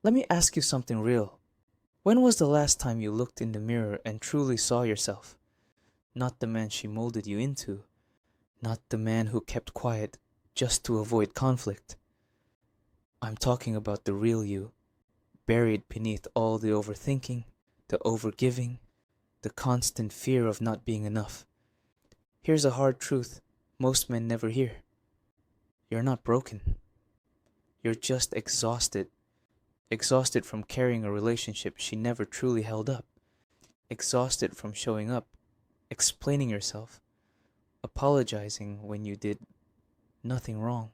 Let me ask you something real. When was the last time you looked in the mirror and truly saw yourself? Not the man she molded you into, not the man who kept quiet just to avoid conflict. I'm talking about the real you, buried beneath all the overthinking, the overgiving, the constant fear of not being enough. Here's a hard truth most men never hear. You're not broken. You're just exhausted. Exhausted from carrying a relationship she never truly held up. Exhausted from showing up, explaining yourself, apologizing when you did nothing wrong,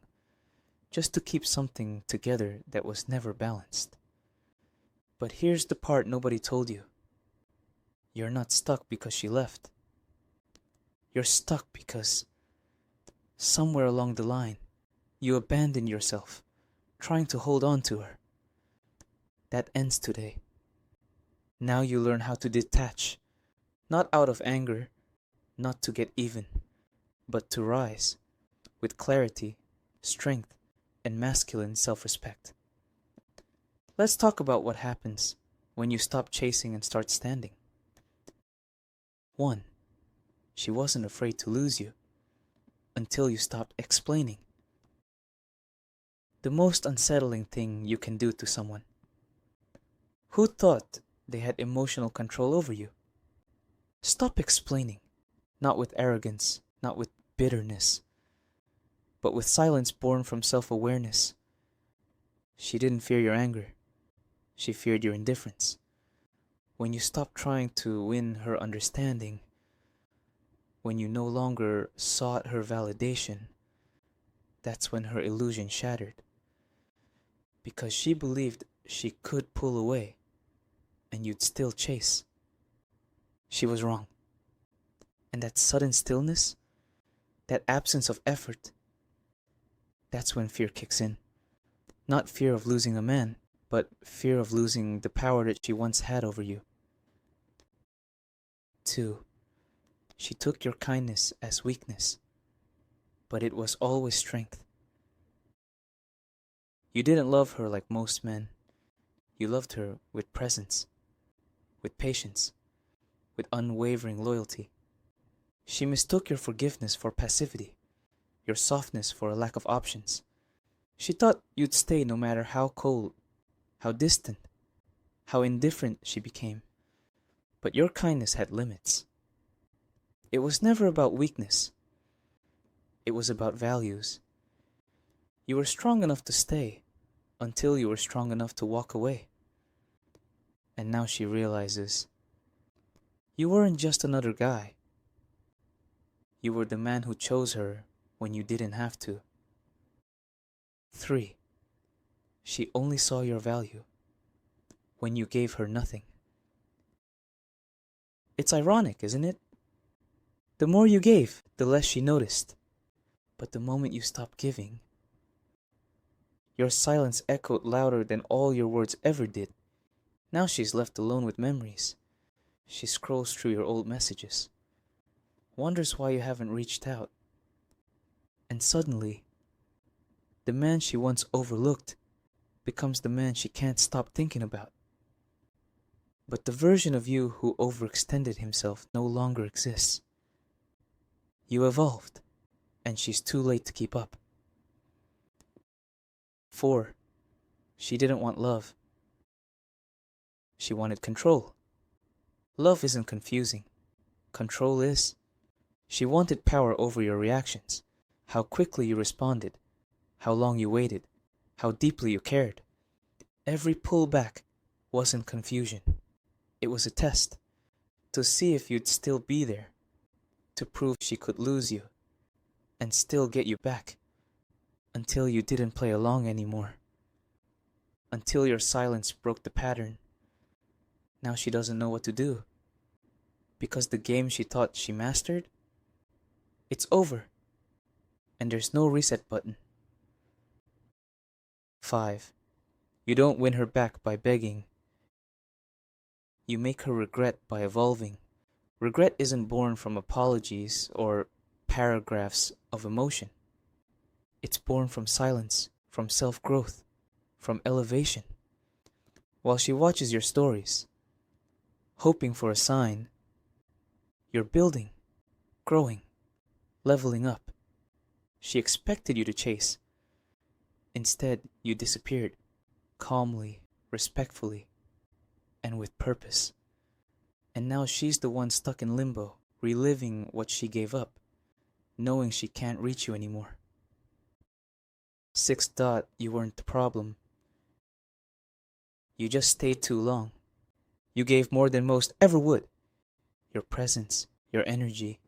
just to keep something together that was never balanced. But here's the part nobody told you. You're not stuck because she left. You're stuck because somewhere along the line, you abandoned yourself, trying to hold on to her. That ends today. Now you learn how to detach, not out of anger, not to get even, but to rise with clarity, strength, and masculine self-respect. Let's talk about what happens when you stop chasing and start standing. 1. She wasn't afraid to lose you until you stopped explaining. The most unsettling thing you can do to someone. Who thought they had emotional control over you? Stop explaining, not with arrogance, not with bitterness, but with silence born from self-awareness. She didn't fear your anger. She feared your indifference. When you stopped trying to win her understanding, when you no longer sought her validation, that's when her illusion shattered. Because she believed she could pull away, and you'd still chase. She was wrong. And that sudden stillness, that absence of effort, that's when fear kicks in. Not fear of losing a man, but fear of losing the power that she once had over you. 2. She took your kindness as weakness, but it was always strength. You didn't love her like most men. You loved her with presence, with patience, with unwavering loyalty. She mistook your forgiveness for passivity, your softness for a lack of options. She thought you'd stay no matter how cold, how distant, how indifferent she became. But your kindness had limits. It was never about weakness. It was about values. You were strong enough to stay until you were strong enough to walk away. And now she realizes you weren't just another guy. You were the man who chose her when you didn't have to. 3. She only saw your value when you gave her nothing. It's ironic, isn't it? The more you gave, the less she noticed. But the moment you stopped giving, your silence echoed louder than all your words ever did. Now she's left alone with memories. She scrolls through your old messages, wonders why you haven't reached out. And suddenly, the man she once overlooked becomes the man she can't stop thinking about. But the version of you who overextended himself no longer exists. You evolved, and she's too late to keep up. 4. She didn't want love. She wanted control. Love isn't confusing. Control is. She wanted power over your reactions, how quickly you responded, how long you waited, how deeply you cared. Every pullback wasn't confusion. It was a test, to see if you'd still be there, to prove she could lose you, and still get you back, until you didn't play along anymore, until your silence broke the pattern. Now she doesn't know what to do, because the game she thought she mastered, it's over, and there's no reset button. 5. You don't win her back by begging. You make her regret by evolving. Regret isn't born from apologies or paragraphs of emotion. It's born from silence, from self-growth, from elevation. while she watches your stories, hoping for a sign. You're building, growing, leveling up. She expected you to chase. Instead, you disappeared, calmly, respectfully, and with purpose. And now she's the one stuck in limbo, reliving what she gave up, knowing she can't reach you anymore. Sixth dot, you weren't the problem. You just stayed too long. You gave more than most ever would. Your presence, your energy,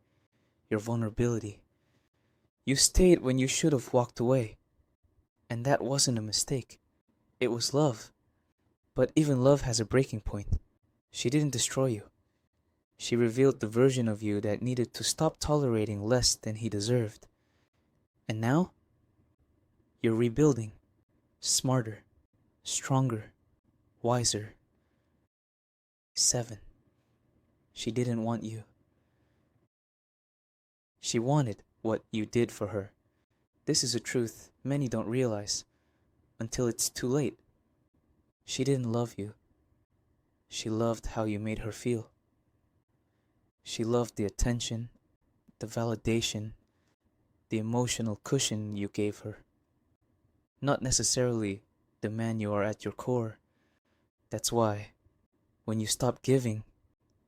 your vulnerability. You stayed when you should have walked away. And that wasn't a mistake. It was love. But even love has a breaking point. She didn't destroy you. She revealed the version of you that needed to stop tolerating less than he deserved. And now, you're rebuilding. Smarter, stronger, wiser. 7. She didn't want you. She wanted what you did for her. This is a truth many don't realize until it's too late. She didn't love you. She loved how you made her feel. She loved the attention, the validation, the emotional cushion you gave her. Not necessarily the man you are at your core. That's why, when you stopped giving,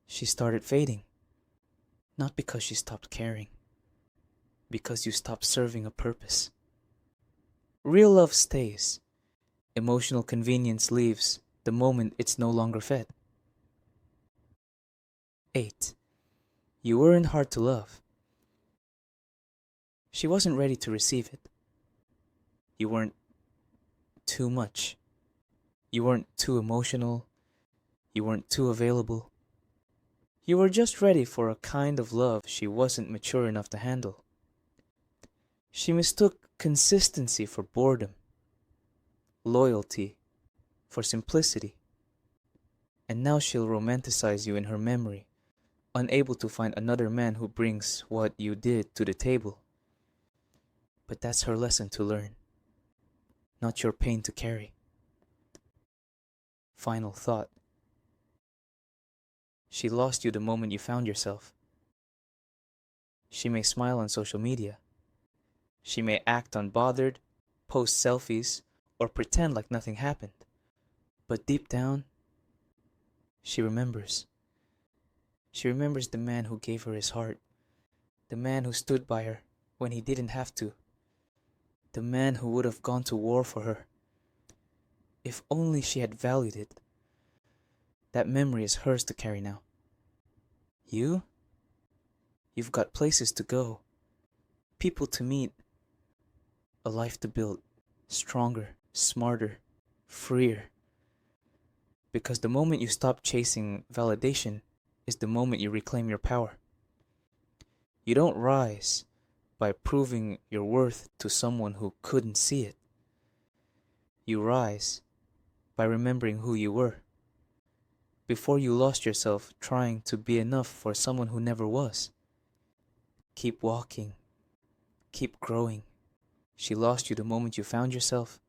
she started fading. Not because she stopped caring, because you stopped serving a purpose. Real love stays. Emotional convenience leaves the moment it's no longer fed. 8. You weren't hard to love. She wasn't ready to receive it. You weren't too much. You weren't too emotional. You weren't too available. You were just ready for a kind of love she wasn't mature enough to handle. She mistook consistency for boredom, loyalty for simplicity, and now she'll romanticize you in her memory, unable to find another man who brings what you did to the table. But that's her lesson to learn, not your pain to carry. Final thought. She lost you the moment you found yourself. She may smile on social media. She may act unbothered, post selfies, or pretend like nothing happened. But deep down, she remembers. She remembers the man who gave her his heart, the man who stood by her when he didn't have to, the man who would have gone to war for her. If only she had valued it. That memory is hers to carry now. You? You've got places to go, people to meet, a life to build, stronger, smarter, freer. Because the moment you stop chasing validation is the moment you reclaim your power. You don't rise by proving your worth to someone who couldn't see it. You rise by remembering who you were, before you lost yourself trying to be enough for someone who never was. Keep walking. Keep growing. She lost you the moment you found yourself.